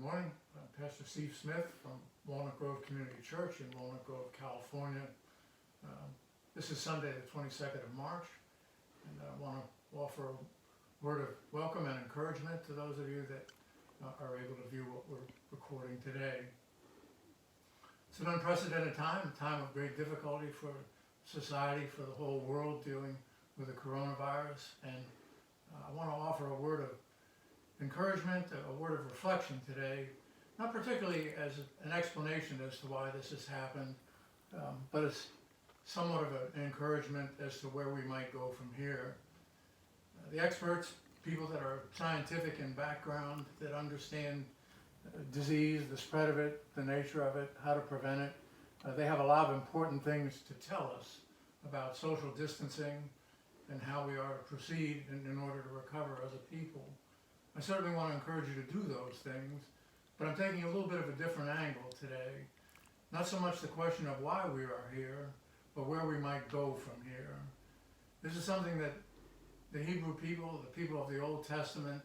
morning. I'm Pastor Steve Smith from Walnut Grove Community Church in Walnut Grove, California. This is Sunday, the 22nd of March, and I want to offer a word of welcome and encouragement to those of you that are able to view what we're recording today. It's an unprecedented time, a time of great difficulty for society, for the whole world dealing with the coronavirus, and I want to offer a word of encouragement, a word of reflection today, not particularly as an explanation as to why this has happened, but it's somewhat of an encouragement as to where we might go from here. The experts, people that are scientific in background, that understand disease, the spread of it, the nature of it, how to prevent it, they have a lot of important things to tell us about social distancing and how we are to proceed in order to recover as a people. I certainly want to encourage you to do those things, but I'm taking a little bit of a different angle today. Not so much the question of why we are here, but where we might go from here. This is something that the Hebrew people, the people of the Old Testament,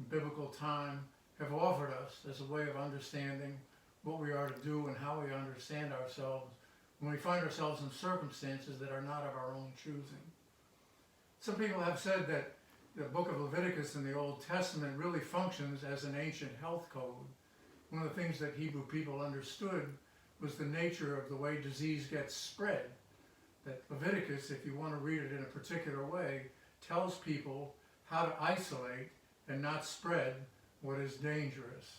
biblical time, have offered us as a way of understanding what we are to do and how we understand ourselves when we find ourselves in circumstances that are not of our own choosing. Some people have said that the book of Leviticus in the Old Testament really functions as an ancient health code. One of the things that Hebrew people understood was the nature of the way disease gets spread. That Leviticus, if you want to read it in a particular way, tells people how to isolate and not spread what is dangerous.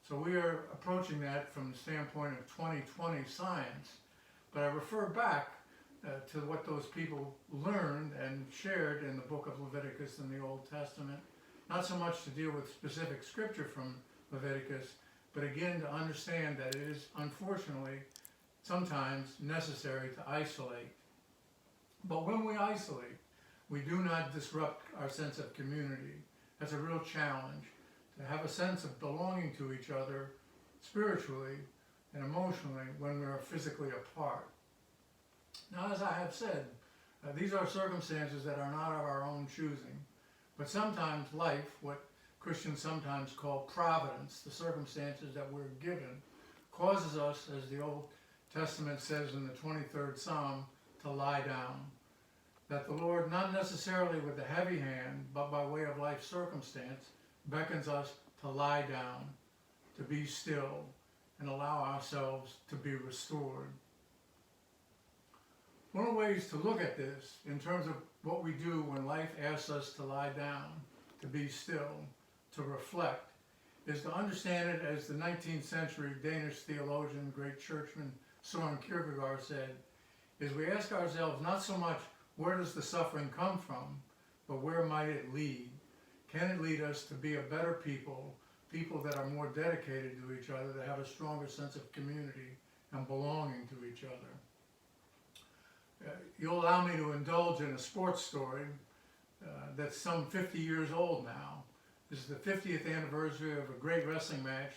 So we are approaching that from the standpoint of 2020 science, but I refer back to what those people learned and shared in the book of Leviticus in the Old Testament, not so much to deal with specific scripture from Leviticus, but again to understand that it is unfortunately sometimes necessary to isolate. But when we isolate, we do not disrupt our sense of community. That's a real challenge, to have a sense of belonging to each other spiritually and emotionally when we are physically apart. Now, as I have said, these are circumstances that are not of our own choosing, but sometimes life, what Christians sometimes call providence, the circumstances that we're given, causes us, as the Old Testament says in the 23rd Psalm, to lie down. That the Lord, not necessarily with a heavy hand, but by way of life circumstance, beckons us to lie down, to be still, and allow ourselves to be restored. One of the ways to look at this, in terms of what we do when life asks us to lie down, to be still, to reflect, is to understand it as the 19th century Danish theologian, great churchman Søren Kierkegaard said, is we ask ourselves not so much where does the suffering come from, but where might it lead? Can it lead us to be a better people, people that are more dedicated to each other, that have a stronger sense of community and belonging to each other? You'll allow me to indulge in a sports story that's some 50 years old now. This is the 50th anniversary of a great wrestling match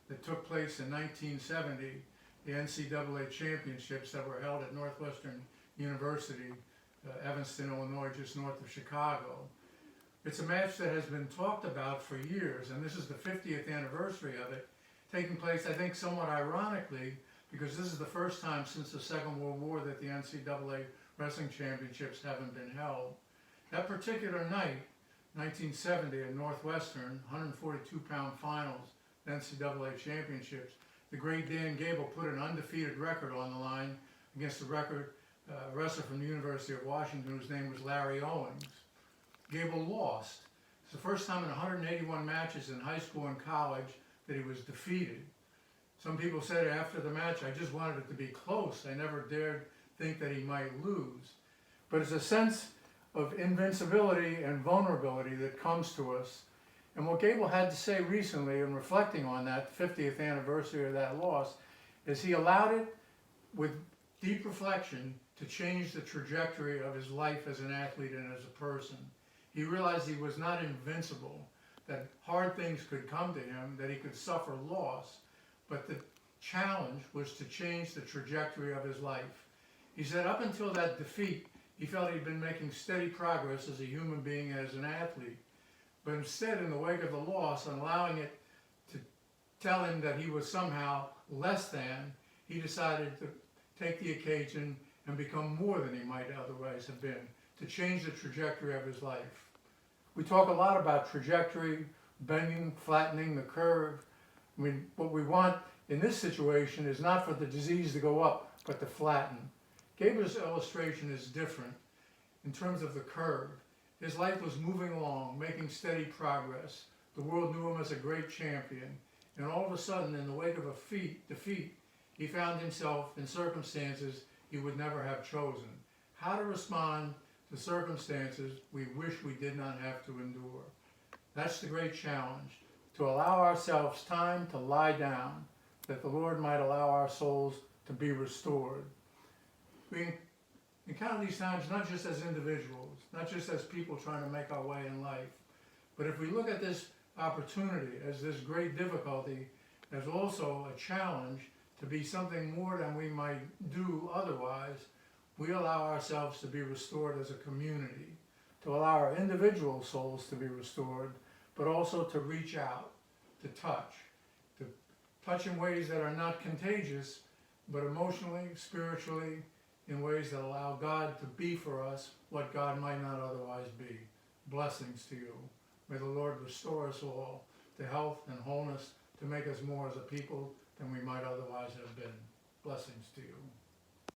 that took place in 1970, the NCAA championships that were held at Northwestern University, Evanston, Illinois, just north of Chicago. It's a match that has been talked about for years, and this is the 50th anniversary of it, taking place, I think, somewhat ironically, because this is the first time since the Second World War that the NCAA wrestling championships haven't been held. That particular night, 1970 at Northwestern, 142-pound finals, NCAA championships, the great Dan Gable put an undefeated record on the line against a record wrestler from the University of Washington whose name was Larry Owens. Gable lost. It's the first time in 181 matches in high school and college that he was defeated. Some people said after the match, I just wanted it to be close. I never dared think that he might lose. But it's a sense of invincibility and vulnerability that comes to us. And what Gable had to say recently in reflecting on that 50th anniversary of that loss is he allowed it, with deep reflection, to change the trajectory of his life as an athlete and as a person. He realized he was not invincible, that hard things could come to him, that he could suffer loss, but the challenge was to change the trajectory of his life. He said up until that defeat, he felt he'd been making steady progress as a human being and as an athlete. But instead, in the wake of the loss and allowing it to tell him that he was somehow less than, he decided to take the occasion and become more than he might otherwise have been, to change the trajectory of his life. We talk a lot about trajectory, bending, flattening the curve. I mean, what we want in this situation is not for the disease to go up, but to flatten. Gabriel's illustration is different in terms of the curve. His life was moving along, making steady progress. The world knew him as a great champion. And all of a sudden, in the wake of a defeat, he found himself in circumstances he would never have chosen. How to respond to circumstances we wish we did not have to endure. That's the great challenge, to allow ourselves time to lie down, that the Lord might allow our souls to be restored. We encounter these times not just as individuals, not just as people trying to make our way in life, but if we look at this opportunity as this great difficulty, as also a challenge to be something more than we might do otherwise, we allow ourselves to be restored as a community, to allow our individual souls to be restored, but also to reach out, to touch in ways that are not contagious, but emotionally, spiritually, in ways that allow God to be for us what God might not otherwise be. Blessings to you. May the Lord restore us all to health and wholeness, to make us more as a people than we might otherwise have been. Blessings to you.